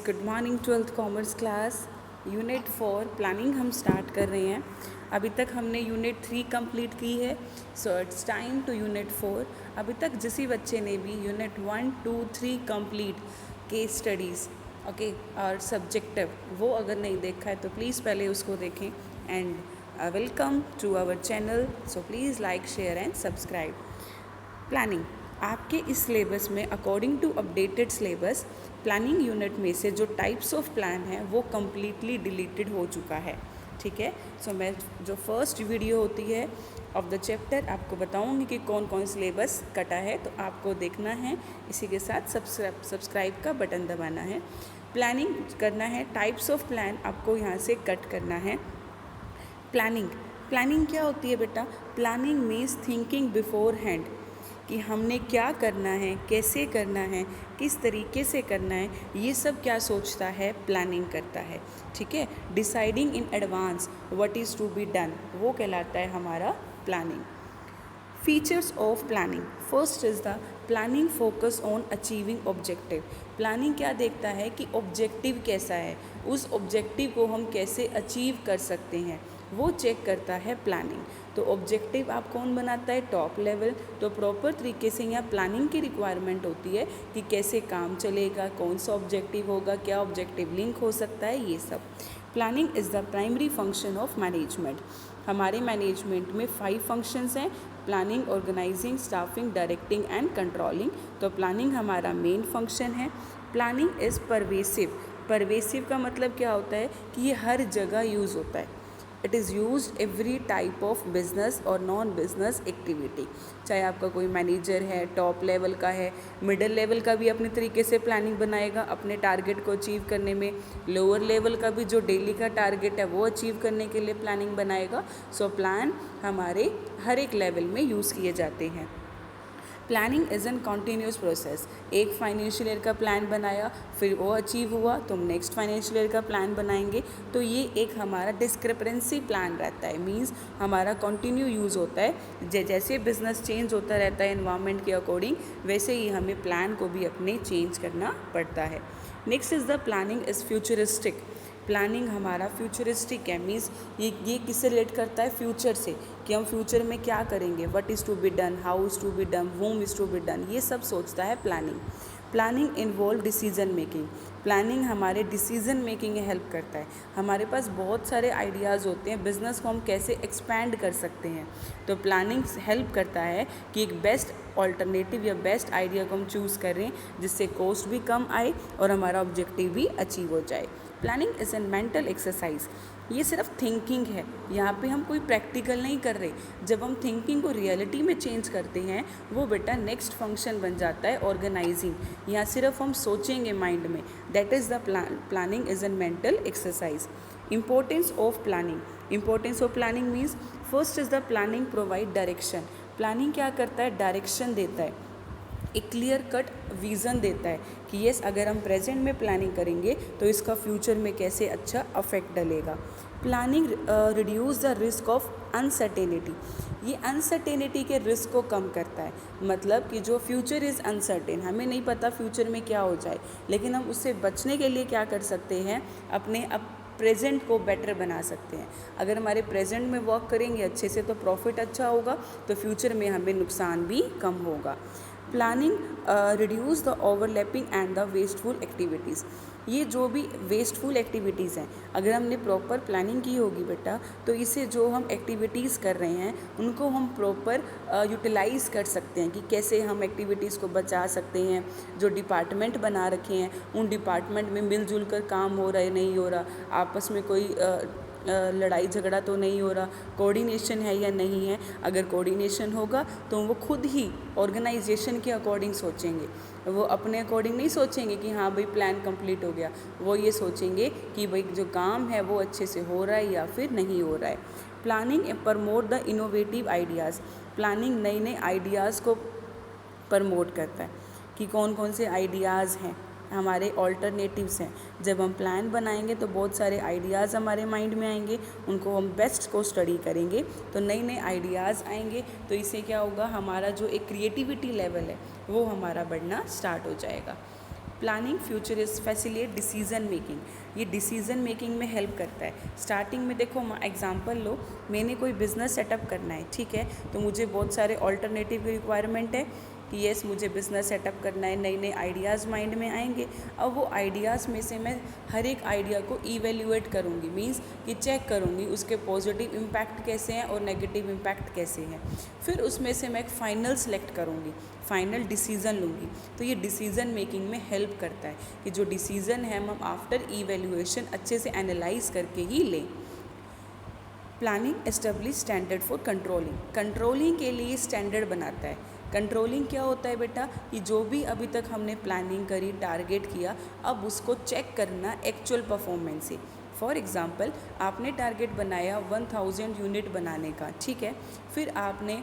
Good morning twelfth commerce class. Unit 4 planning हम start कर रहे हैं। अभी तक हमने यूनिट 3 कंप्लीट की है, so it's time to unit 4। अभी तक जिस बच्चे ने भी unit 1, 2, 3 complete case studies okay और सब्जेक्टिव वो अगर नहीं देखा है तो प्लीज़ पहले उसको देखें। And welcome to our channel, so please like, share and subscribe. Planning आपके इस सिलेबस में according to updated syllabus planning unit में से जो टाइप्स ऑफ प्लान है वो कम्प्लीटली डिलीटेड हो चुका है। ठीक है, सो मैं जो फर्स्ट वीडियो होती है ऑफ द चैप्टर आपको बताऊंगी कि कौन कौन सिलेबस कटा है, तो आपको देखना है। इसी के साथ सब्सक्राइब का बटन दबाना है। प्लानिंग करना है, टाइप्स ऑफ प्लान आपको यहाँ से कट करना है। प्लानिंग क्या होती है बेटा? Planning means thinking before hand, कि हमने क्या करना है, कैसे करना है, किस तरीके से करना है, ये सब क्या सोचता है, प्लानिंग करता है। ठीक है, deciding in advance what is to be done, वो कहलाता है हमारा planning. Features of planning, first is the planning focus on achieving objective. Planning क्या देखता है कि ऑब्जेक्टिव कैसा है, उस ऑब्जेक्टिव को हम कैसे अचीव कर सकते हैं, वो चेक करता है प्लानिंग। तो ऑब्जेक्टिव आप कौन बनाता है? Top level. तो प्रॉपर तरीके से यहाँ प्लानिंग की रिक्वायरमेंट होती है कि कैसे काम चलेगा, कौन सा ऑब्जेक्टिव होगा, क्या ऑब्जेक्टिव लिंक हो सकता है, ये सब। Planning is the primary function of management. हमारे मैनेजमेंट में 5 फंक्शंस हैं: planning, organising, staffing, directing and controlling. तो प्लानिंग हमारा मेन फंक्शन है। Planning is pervasive. परवेसिव का मतलब क्या होता है कि ये हर जगह यूज़ होता है। It is use every type of business और नॉन बिजनेस एक्टिविटी। चाहे आपका कोई मैनेजर है, टॉप लेवल का है, मिडिल लेवल का भी अपने तरीके से प्लानिंग बनाएगा अपने टारगेट को अचीव करने में, लोअर लेवल का भी जो डेली का टारगेट है वो अचीव करने के लिए प्लानिंग बनाएगा। सो प्लान हमारे हर एक लेवल में यूज़ किए जाते हैं। Planning is an continuous process. एक फाइनेंशियल ईयर का प्लान बनाया, फिर वो अचीव हुआ तो हम नेक्स्ट फाइनेंशियल ईयर का प्लान बनाएंगे। तो ये एक हमारा डिस्क्रिपेंसी प्लान रहता है, मींस हमारा कंटिन्यू यूज़ होता है। जैसे बिजनेस चेंज होता रहता है एनवायरनमेंट के अकॉर्डिंग, वैसे ही हमें प्लान को भी अपने चेंज करना पड़ता है। Next is the planning is futuristic. Planning हमारा फ्यूचरिस्टिक है, मीन्स ये किससे रिलेट करता है? फ्यूचर से, कि हम फ्यूचर में क्या करेंगे, what is to be done, how is to be done, whom is to be done, ये सब सोचता है planning. Planning involve decision making. Planning हमारे डिसीजन मेकिंग में हेल्प करता है। हमारे पास बहुत सारे आइडियाज़ होते हैं, बिज़नेस को हम कैसे एक्सपैंड कर सकते हैं, तो प्लानिंग हेल्प करता है कि एक बेस्ट ऑल्टरनेटिव या बेस्ट आइडिया को हम चूज़ करें जिससे कॉस्ट भी कम आए और हमारा ऑब्जेक्टिव भी अचीव हो जाए। Planning is an mental exercise. ये सिर्फ थिंकिंग है, यहाँ पे हम कोई प्रैक्टिकल नहीं कर रहे। जब हम थिंकिंग को रियलिटी में चेंज करते हैं वो बेटा नेक्स्ट फंक्शन बन जाता है ऑर्गेनाइजिंग। यहाँ सिर्फ हम सोचेंगे माइंड में, that is the planning is an mental exercise. Importance of planning. Importance of planning means first is the planning provide direction. Planning क्या करता है? डायरेक्शन देता है, एक क्लियर कट विज़न देता है कि यस, अगर हम प्रेजेंट में प्लानिंग करेंगे तो इसका फ्यूचर में कैसे अच्छा अफेक्ट डलेगा। Planning reduce the risk of uncertainty. ये अनसर्टेनिटी के रिस्क को कम करता है, मतलब कि जो फ्यूचर इज़ अनसर्टेन, हमें नहीं पता फ्यूचर में क्या हो जाए, लेकिन हम उससे बचने के लिए क्या कर सकते हैं? अपने प्रेजेंट को बेटर बना सकते हैं। अगर हमारे प्रेजेंट में वर्क करेंगे अच्छे से तो प्रॉफिट अच्छा होगा, तो फ्यूचर में हमें नुकसान भी कम होगा। Planning reduce the overlapping and the wasteful activities. ये जो भी वेस्टफुल एक्टिविटीज़ हैं, अगर हमने प्रॉपर प्लानिंग की होगी बेटा, तो इससे जो हम एक्टिविटीज़ कर रहे हैं उनको हम प्रॉपर यूटिलाइज़ कर सकते हैं कि कैसे हम एक्टिविटीज़ को बचा सकते हैं। जो डिपार्टमेंट बना रखे हैं उन डिपार्टमेंट में मिलजुल कर काम हो रहा है, नहीं हो रहा, आपस में कोई लड़ाई झगड़ा तो नहीं हो रहा, कोऑर्डिनेशन है या नहीं है। अगर कोऑर्डिनेशन होगा तो वो खुद ही ऑर्गेनाइजेशन के अकॉर्डिंग सोचेंगे, वो अपने अकॉर्डिंग नहीं सोचेंगे कि हाँ भाई प्लान कंप्लीट हो गया। वो ये सोचेंगे कि भाई जो काम है वो अच्छे से हो रहा है या फिर नहीं हो रहा है। Planning promote the innovative ideas. Planning नए नए आइडियाज़ को प्रमोट करता है कि कौन कौन से आइडियाज़ हैं, हमारे ऑल्टरनेटिव्स हैं। जब हम प्लान बनाएंगे तो बहुत सारे आइडियाज़ हमारे माइंड में आएंगे, उनको हम बेस्ट को स्टडी करेंगे तो नए नए आइडियाज़ आएंगे। तो इससे क्या होगा? हमारा जो एक क्रिएटिविटी लेवल है वो हमारा बढ़ना स्टार्ट हो जाएगा। Planning future is facilitate decision making, ये डिसीजन मेकिंग में हेल्प करता है। स्टार्टिंग में देखो एग्जांपल लो, मैंने कोई बिज़नेस सेटअप करना है, ठीक है, तो मुझे बहुत सारे ऑल्टरनेटिव की रिक्वायरमेंट है कि येस मुझे बिज़नेस सेटअप करना है, नए नए आइडियाज़ माइंड में आएंगे। अब वो आइडियाज़ में से मैं हर एक आइडिया को इवेल्यूएट करूँगी, मीन्स कि चेक करूँगी उसके पॉजिटिव इम्पैक्ट कैसे हैं और नेगेटिव इम्पैक्ट कैसे हैं। फिर उसमें से मैं एक फ़ाइनल सेलेक्ट करूँगी, फाइनल डिसीज़न लूँगी। तो ये डिसीज़न मेकिंग में हेल्प करता है कि जो डिसीज़न है हम आफ्टर इवेल्यूएशन अच्छे से एनालाइज करके ही लें। Planning establish standard for controlling, controlling के लिए स्टैंडर्ड बनाता है। कंट्रोलिंग क्या होता है बेटा, कि जो भी अभी तक हमने प्लानिंग करी, टारगेट किया, अब उसको चेक करना एक्चुअल परफॉर्मेंस से। फॉर एग्ज़ाम्पल आपने टारगेट बनाया 1000 यूनिट बनाने का, ठीक है, फिर आपने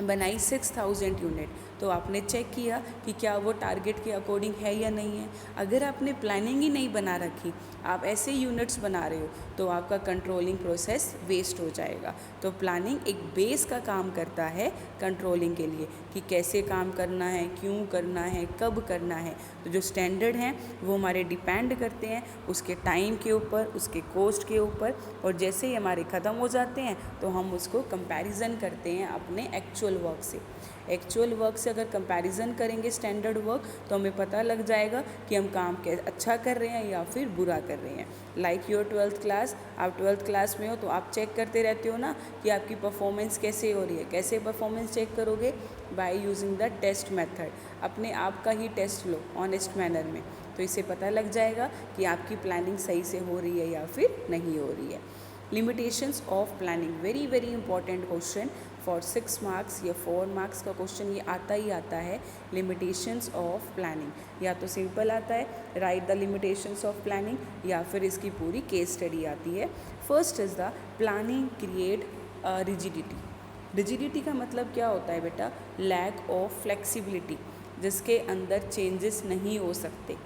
बनाई 6000 यूनिट, तो आपने चेक किया कि क्या वो टारगेट के अकॉर्डिंग है या नहीं है। अगर आपने प्लानिंग ही नहीं बना रखी, आप ऐसे यूनिट्स बना रहे हो, तो आपका कंट्रोलिंग प्रोसेस वेस्ट हो जाएगा। तो प्लानिंग एक बेस का काम करता है कंट्रोलिंग के लिए, कि कैसे काम करना है, क्यों करना है, कब करना है। तो जो स्टैंडर्ड हैं वो हमारे डिपेंड करते हैं उसके टाइम के ऊपर, उसके कॉस्ट के ऊपर, और जैसे ही हमारे ख़त्म हो जाते हैं तो हम उसको कंपैरिजन करते हैं अपने एक्चुअल वर्क से। एक्चुअल वर्क से अगर कंपैरिजन करेंगे स्टैंडर्ड वर्क, तो हमें पता लग जाएगा कि हम काम अच्छा कर रहे हैं या फिर बुरा कर रहे हैं। लाइक योर 12th क्लास, आप 12th क्लास में हो तो आप चेक करते रहते हो ना कि आपकी परफॉर्मेंस कैसे हो रही है। कैसे परफॉर्मेंस चेक करोगे? By using the test method. अपने आप का ही टेस्ट लो ऑनेस्ट मैनर में, तो इससे पता लग जाएगा कि आपकी प्लानिंग सही से हो रही है या फिर नहीं हो रही है। Limitations of planning, very very important question for 6 marks या 4 मार्क्स का क्वेश्चन ये आता ही आता है। लिमिटेशंस ऑफ प्लानिंग, या तो सिंपल आता है right the limitations of planning, या फिर इसकी पूरी केस स्टडी आती है। First is the planning create rigidity. Rigidity का मतलब क्या होता है बेटा? लैक ऑफ फ्लेक्सिबिलिटी, जिसके अंदर चेंजेस नहीं हो सकते।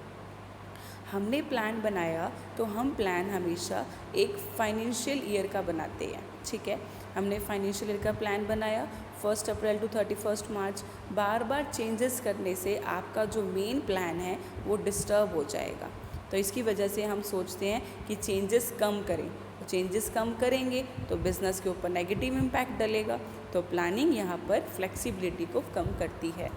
हमने प्लान बनाया तो हम प्लान हमेशा एक फाइनेंशियल ईयर का बनाते हैं, ठीक है। हमने फाइनेंशियल ईयर का प्लान बनाया 1 अप्रैल to 31 March. Bar bar changes करने से आपका जो मेन प्लान है वो डिस्टर्ब हो जाएगा। तो इसकी वजह से हम सोचते हैं कि चेंजेस कम करें। चेंजेस कम करेंगे तो बिज़नेस के ऊपर नेगेटिव इम्पैक्ट डलेगा। तो प्लानिंग यहाँ पर फ्लेक्सिबिलिटी को कम करती है।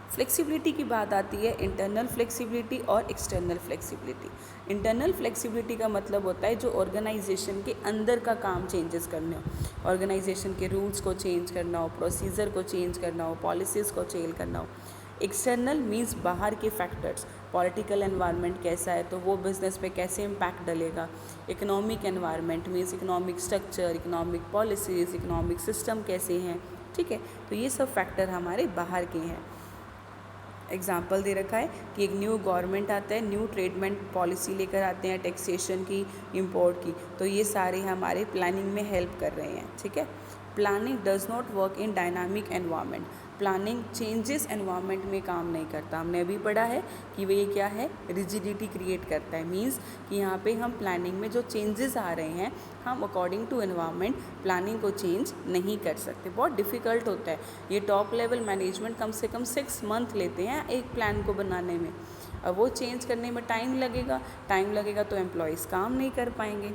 फ्लेक्सिबिलिटी की बात आती है इंटरनल फ्लेक्सिबिलिटी और एक्सटर्नल फ्लेक्सिबिलिटी। इंटरनल फ्लेक्सिबिलिटी का मतलब होता है जो ऑर्गेनाइजेशन के अंदर का काम चेंजेस करने हो, ऑर्गेनाइजेशन के रूल्स को चेंज करना हो, प्रोसीजर को चेंज करना हो, पॉलिसीज़ को चेंज करना हो। एक्सटर्नल मीन्स बाहर के फैक्टर्स, पॉलिटिकल एनवायरनमेंट कैसा है तो वो बिज़नेस पे कैसे इम्पैक्ट डलेगा। Economic environment means economic structure, economic policies, economic system कैसे हैं, ठीक है। तो ये सब फैक्टर हमारे बाहर के हैं। एग्जाम्पल दे रखा है कि एक न्यू गवर्नमेंट आता है, न्यू ट्रेडमेंट पॉलिसी लेकर आते हैं, टैक्सेशन की, इंपोर्ट की, तो ये सारे हमारे प्लानिंग में हेल्प कर रहे हैं, ठीक है। Planning does not work in dynamic environment. Planning changes environment में काम नहीं करता। हमने अभी पढ़ा है कि वो ये क्या है, रिजिडिटी क्रिएट करता है। मींस कि यहाँ पे हम प्लानिंग में जो चेंजेस आ रहे हैं हम अकॉर्डिंग टू एनवायरनमेंट प्लानिंग को चेंज नहीं कर सकते। बहुत डिफ़िकल्ट होता है ये। टॉप लेवल मैनेजमेंट कम से कम 6 मंथ लेते हैं एक प्लान को बनाने में। अब वो चेंज करने में टाइम लगेगा तो एम्प्लॉयज़ काम नहीं कर पाएंगे।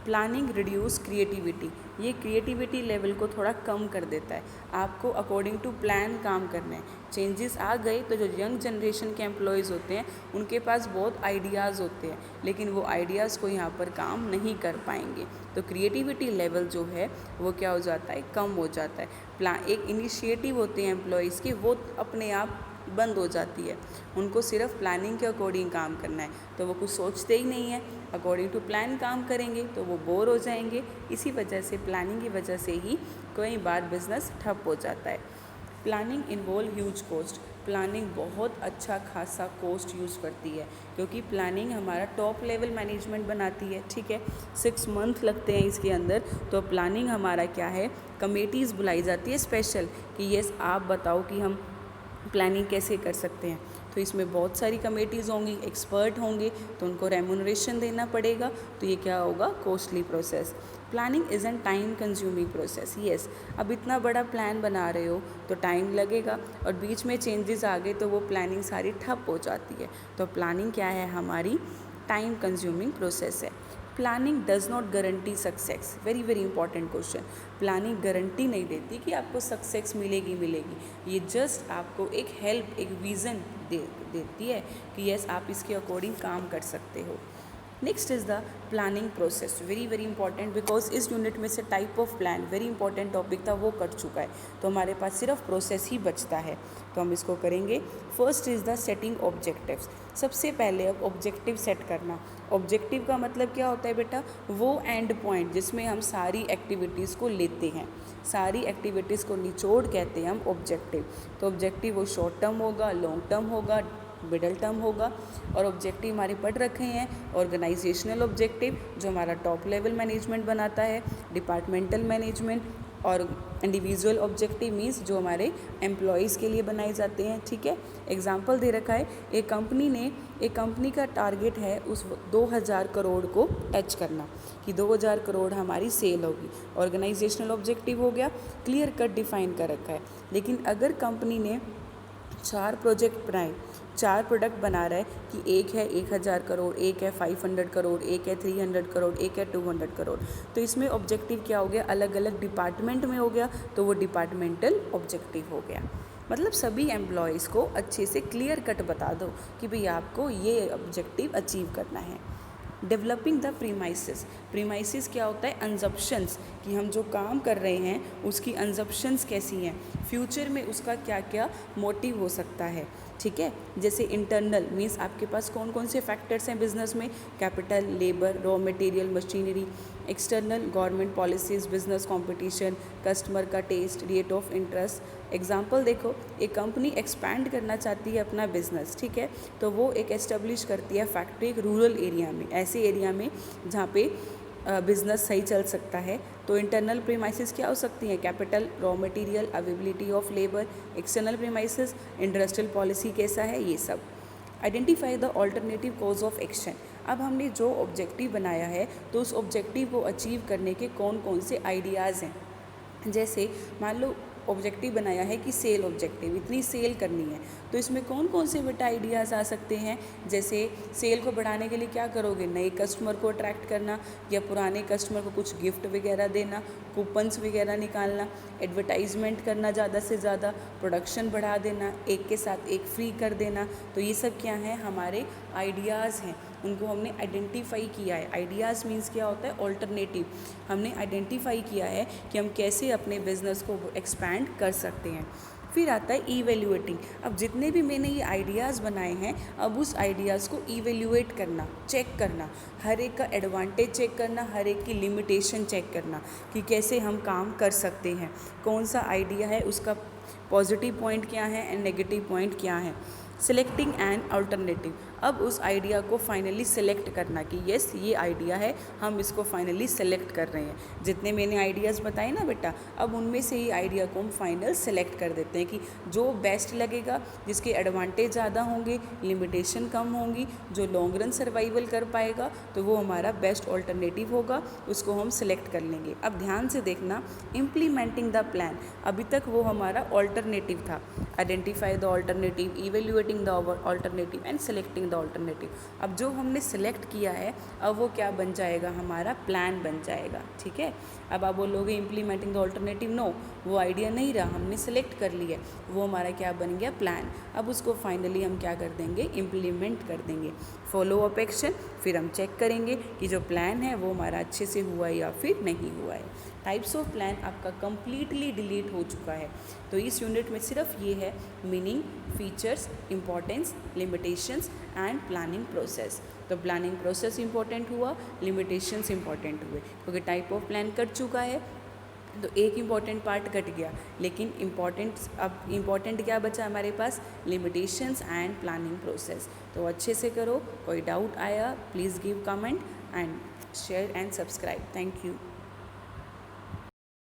प्लानिंग रिड्यूस क्रिएटिविटी, ये क्रिएटिविटी लेवल को थोड़ा कम कर देता है। आपको अकॉर्डिंग टू प्लान काम करना है। चेंजेस आ गए तो जो यंग जनरेशन के एम्प्लॉयज़ होते हैं उनके पास बहुत आइडियाज़ होते हैं, लेकिन वो आइडियाज़ को यहाँ पर काम नहीं कर पाएंगे। तो क्रिएटिविटी लेवल जो है वो क्या हो जाता है, कम हो जाता है। एक इनिशिएटिव होते हैं एम्प्लॉयज़ की, वो अपने आप बंद हो जाती है। उनको सिर्फ प्लानिंग के अकॉर्डिंग काम करना है, तो वो कुछ सोचते ही नहीं है। अकॉर्डिंग टू प्लान काम करेंगे तो वो बोर हो जाएंगे। इसी वजह से प्लानिंग की वजह से ही कई बार बिजनेस ठप हो जाता है। Planning involve huge cost, planning बहुत अच्छा खासा कॉस्ट यूज़ करती है, क्योंकि प्लानिंग हमारा टॉप लेवल मैनेजमेंट बनाती है, ठीक है। 6 मंथ लगते हैं इसके अंदर। तो प्लानिंग हमारा क्या है, कमेटीज़ बुलाई जाती है स्पेशल कि यस आप बताओ कि हम प्लानिंग कैसे कर सकते हैं। तो इसमें बहुत सारी कमेटीज़ होंगी, एक्सपर्ट होंगे, तो उनको रेम्यूनरेशन देना पड़ेगा, तो ये क्या होगा, costly process. Planning is an time consuming process. Yes, अब इतना बड़ा प्लान बना रहे हो तो टाइम लगेगा, और बीच में चेंजेस आ गए तो वो प्लानिंग सारी ठप हो जाती है। तो प्लानिंग क्या है, हमारी टाइम कंज्यूमिंग प्रोसेस है। Planning does not guarantee success. Very very important question. Planning guarantee नहीं देती कि आपको सक्सेस मिलेगी। ये जस्ट आपको एक हेल्प, एक विज़न देती है कि यस, आप इसके अकॉर्डिंग काम कर सकते हो। Next is the planning process. Very very important, because इस यूनिट में से type of plan very important topic था, वो कर चुका है, तो हमारे पास सिर्फ प्रोसेस ही बचता है, तो हम इसको करेंगे। First is the setting objectives. सबसे पहले अब ऑब्जेक्टिव सेट करना। ऑब्जेक्टिव का मतलब क्या होता है बेटा, वो एंड पॉइंट जिसमें हम सारी एक्टिविटीज़ को लेते हैं, सारी एक्टिविटीज़ को निचोड़ कहते हैं हम ऑब्जेक्टिव। तो ऑब्जेक्टिव वो शॉर्ट टर्म होगा, लॉन्ग टर्म होगा, मिडल टर्म होगा। और ऑब्जेक्टिव हमारे पढ़ रखे हैं, ऑर्गेनाइजेशनल ऑब्जेक्टिव जो हमारा टॉप लेवल मैनेजमेंट बनाता है, डिपार्टमेंटल मैनेजमेंट, और इंडिविजुअल ऑब्जेक्टिव मीन्स जो हमारे एम्प्लॉयज़ के लिए बनाए जाते हैं। ठीक है, एग्जाम्पल दे रखा है, एक कंपनी का टारगेट है उस 2000 करोड़ को टच करना, कि 2000 करोड़ हमारी सेल होगी। ऑर्गेनाइजेशनल ऑब्जेक्टिव हो गया, क्लियर कट डिफाइन कर रखा है। लेकिन अगर कंपनी ने 4 प्रोजेक्ट बनाए, 4 प्रोडक्ट बना रहा है कि एक है 1000 करोड़, एक है 500 करोड़, एक है 300 करोड़, एक है 200 करोड़, तो इसमें ऑब्जेक्टिव क्या हो गया, अलग अलग डिपार्टमेंट में हो गया, तो वो डिपार्टमेंटल ऑब्जेक्टिव हो गया। मतलब सभी एम्प्लॉयज़ को अच्छे से क्लियर कट बता दो कि भाई आपको ये ऑब्जेक्टिव अचीव करना है। डेवलपिंग द प्रीमाइसिस क्या होता है, अंजप्शंस, कि हम जो काम कर रहे हैं उसकी अंजप्शंस कैसी हैं, फ्यूचर में उसका क्या क्या मोटिव हो सकता है। ठीक है, जैसे इंटरनल मीन्स आपके पास कौन कौन से फैक्टर्स हैं बिजनेस में, capital, labour, raw material, machinery. External, government policies, business competition, customer का taste, rate of interest. Example देखो, एक कंपनी एक्सपैंड करना चाहती है अपना बिजनेस, ठीक है, तो वो एक एस्टेब्लिश करती है फैक्ट्री एक रूरल एरिया में, ऐसे एरिया में जहाँ पे बिजनेस सही चल सकता है। तो इंटरनल प्रीमाइसिस क्या हो सकती हैं, capital, raw material, availability of labour. External premises, industrial policy कैसा है, ये सब। Identify the alternative cause of action. अब हमने जो ऑब्जेक्टिव बनाया है तो उस ऑब्जेक्टिव को अचीव करने के कौन कौन से आइडियाज़ हैं। जैसे मान लो ऑब्जेक्टिव बनाया है कि सेल ऑब्जेक्टिव, इतनी सेल करनी है, तो इसमें कौन कौन से बेटा आइडियाज़ आ सकते हैं। जैसे सेल को बढ़ाने के लिए क्या करोगे, नए कस्टमर को अट्रैक्ट करना, या पुराने कस्टमर को कुछ गिफ्ट वगैरह देना, कूपन्स वगैरह निकालना, एडवर्टाइजमेंट करना ज़्यादा से ज़्यादा, प्रोडक्शन बढ़ा देना, एक के साथ एक फ्री कर देना। तो ये सब क्या हैं, हमारे आइडियाज़ हैं, उनको हमने आइडेंटिफाई किया है। आइडियाज़ मीन्स क्या होता है, ऑल्टरनेटिव। हमने आइडेंटिफाई किया है कि हम कैसे अपने बिजनेस को एक्सपैंड कर सकते हैं। फिर आता है इवेल्युएटिंग। अब जितने भी मैंने ये आइडियाज़ बनाए हैं, अब उस आइडियाज़ को इवेल्युएट करना, चेक करना, हर एक का एडवांटेज चेक करना, हर एक की लिमिटेशन चेक करना कि कैसे हम काम कर सकते हैं, कौन सा आइडिया है उसका पॉजिटिव पॉइंट क्या है एंड नेगेटिव पॉइंट क्या है। Selecting an alternative. अब उस आइडिया को फाइनली सेलेक्ट करना कि येस ये आइडिया है, हम इसको फाइनली सेलेक्ट कर रहे हैं। जितने मैंने आइडियाज़ बताए ना बेटा, अब उनमें से ही आइडिया को हम फाइनल सेलेक्ट कर देते हैं कि जो बेस्ट लगेगा, जिसके एडवांटेज ज़्यादा होंगे, लिमिटेशन कम होंगी, जो लॉन्ग रन सर्वाइवल कर पाएगा, तो वो हमारा बेस्ट ऑल्टरनेटिव होगा, उसको हम सेलेक्ट कर लेंगे। अब ध्यान से देखना, इम्प्लीमेंटिंग द प्लान, अभी तक वो हमारा ऑल्टरनेटिव था। Identify the alternative, evaluating the alternative and selecting the alternative. अब जो हमने सेलेक्ट किया है, अब वो क्या बन जाएगा, हमारा प्लान बन जाएगा। ठीक है, अब आप बोलोगे इम्प्लीमेंटिंग द ऑल्टरनेटिव, नो, वो आइडिया नहीं रहा, हमने सेलेक्ट कर लिया, वो हमारा क्या बन गया, प्लान। अब उसको फाइनली हम क्या कर देंगे, इम्प्लीमेंट कर देंगे। फॉलो अप एक्शन, फिर हम चेक करेंगे कि जो प्लान है वो हमारा अच्छे से हुआ है या फिर नहीं हुआ है। टाइप्स ऑफ प्लान आपका कंप्लीटली डिलीट हो चुका है। तो इस यूनिट में सिर्फ ये है, meaning, features, importance, limitations and planning process. तो प्लानिंग प्रोसेस इंपॉर्टेंट हुआ, लिमिटेशंस इंपॉर्टेंट हुए, क्योंकि टाइप ऑफ प्लान कट चुका है तो एक इम्पॉर्टेंट पार्ट कट गया। लेकिन अब इम्पॉर्टेंट क्या बचा हमारे पास, लिमिटेशंस एंड प्लानिंग प्रोसेस। तो अच्छे से करो, कोई डाउट आया please give comment and share and subscribe. Thank you.